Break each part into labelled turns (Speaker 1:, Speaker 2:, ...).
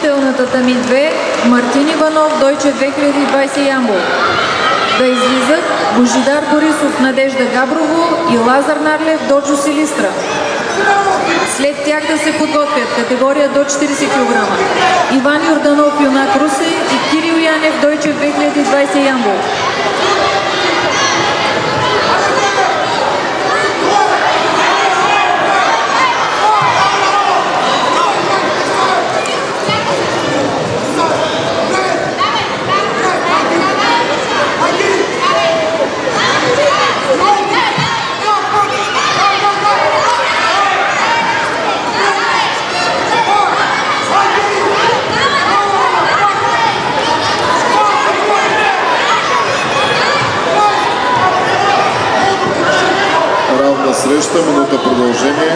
Speaker 1: Победител на татами 2 Мартин Иванов, Дойче 2020 Ямбол. Да излизат Божидар Борисов, Надежда Габрово и Лазар Нарлев, Доджо Силистра. След тях да се подготвят категория до 40 кг Иван Йорданов, Юнак Русе и Кирил Янев, Дойче 2020 Ямбол.
Speaker 2: Среща, минута продължение.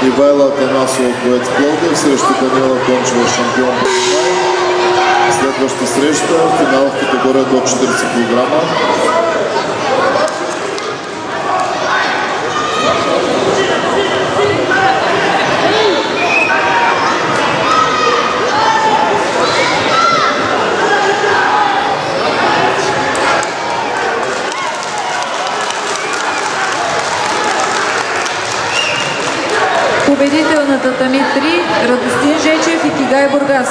Speaker 2: Ивайла Атанасова, боец Пловдив, срещу Даниела Дончева, шампион по Дунай. Следваща среща, финал в категория до 40 кг.
Speaker 1: Победител на татами 3 Радостин Жечев и Кигай Бургас.